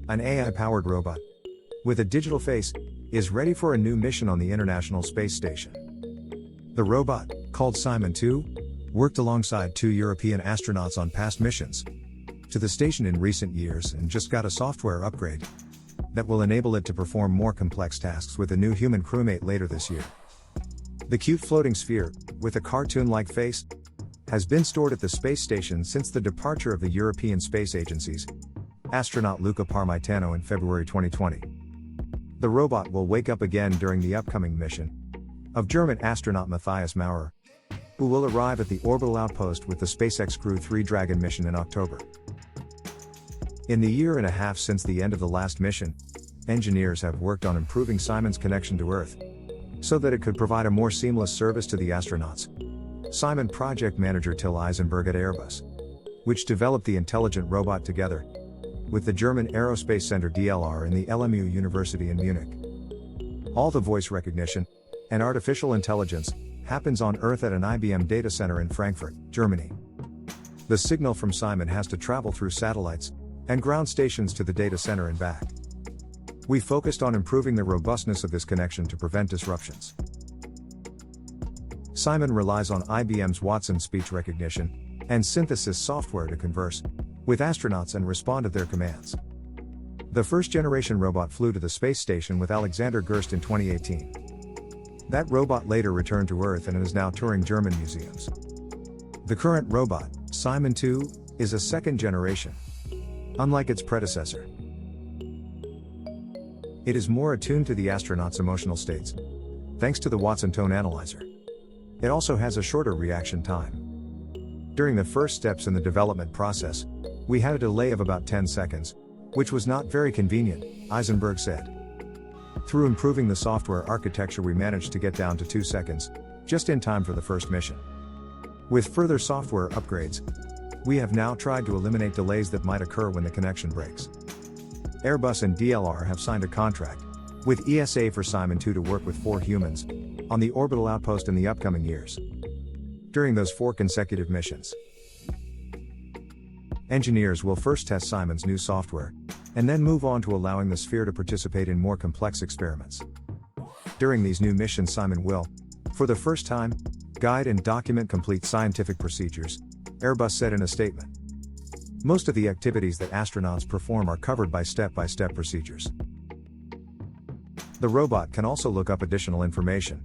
an AI-powered robot with a digital face, is ready for a new mission on the International Space Station. The robot, called CIMON 2, worked alongside 2 European astronauts on past missions to the station in recent years and just got a software upgrade that will enable it to perform more complex tasks with a new human crewmate later this year. The cute floating sphere, with a cartoon-like face, has been stored at the space station since the departure of the European Space Agency's astronaut Luca Parmitano in February 2020. The robot will wake up again during the upcoming mission of German astronaut Matthias Maurer, who will arrive at the orbital outpost with the SpaceX Crew 3 Dragon mission in October. In the year and a half since the end of the last mission, engineers have worked on improving CIMON's connection to Earth so that it could provide a more seamless service to the astronauts. CIMON project manager Till Eisenberg at Airbus, which developed the intelligent robot together with the German Aerospace Center DLR and the LMU University in Munich. All the voice recognition and artificial intelligence happens on Earth at an IBM data center in Frankfurt, Germany. The signal from CIMON has to travel through satellites and ground stations to the data center and back. We focused on improving the robustness of this connection to prevent disruptions. CIMON relies on IBM's Watson speech recognition and synthesis software to converse with astronauts and respond to their commands. The first-generation robot flew to the space station with Alexander Gerst in 2018. That robot later returned to Earth and is now touring German museums. The current robot, CIMON 2, is a second generation. Unlike its predecessor, it is more attuned to the astronauts' emotional states, thanks to the Watson tone analyzer. It also has a shorter reaction time. During the first steps in the development process, we had a delay of about 10 seconds, which was not very convenient, Eisenberg said. Through improving the software architecture, we managed to get down to 2 seconds, just in time for the first mission. With further software upgrades, we have now tried to eliminate delays that might occur when the connection breaks. Airbus and DLR have signed a contract with ESA for CIMON 2 to work with 4 humans on the orbital outpost in the upcoming years. During those 4 consecutive missions, engineers will first test CIMON's new software, and then move on to allowing the sphere to participate in more complex experiments. During these new missions, CIMON will, for the first time, guide and document complete scientific procedures, Airbus said in a statement. Most of the activities that astronauts perform are covered by step-by-step procedures. The robot can also look up additional information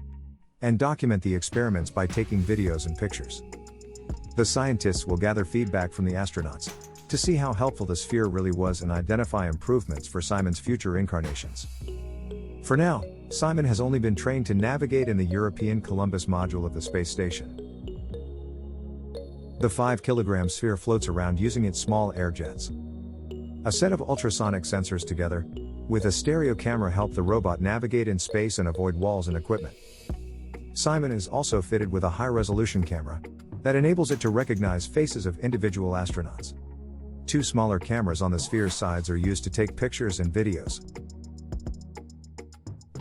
and document the experiments by taking videos and pictures. The scientists will gather feedback from the astronauts to see how helpful the sphere really was and identify improvements for CIMON's future incarnations. For now, CIMON has only been trained to navigate in the European Columbus module of the space station. The 5-kilogram sphere floats around using its small air jets. A set of ultrasonic sensors together with a stereo camera help the robot navigate in space and avoid walls and equipment. CIMON is also fitted with a high-resolution camera that enables it to recognize faces of individual astronauts. 2 smaller cameras on the sphere's sides are used to take pictures and videos.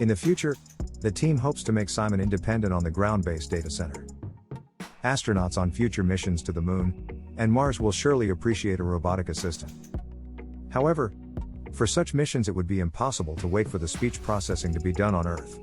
In the future, the team hopes to make CIMON independent on the ground-based data center. Astronauts on future missions to the Moon and Mars will surely appreciate a robotic assistant. However, for such missions it would be impossible to wait for the speech processing to be done on Earth.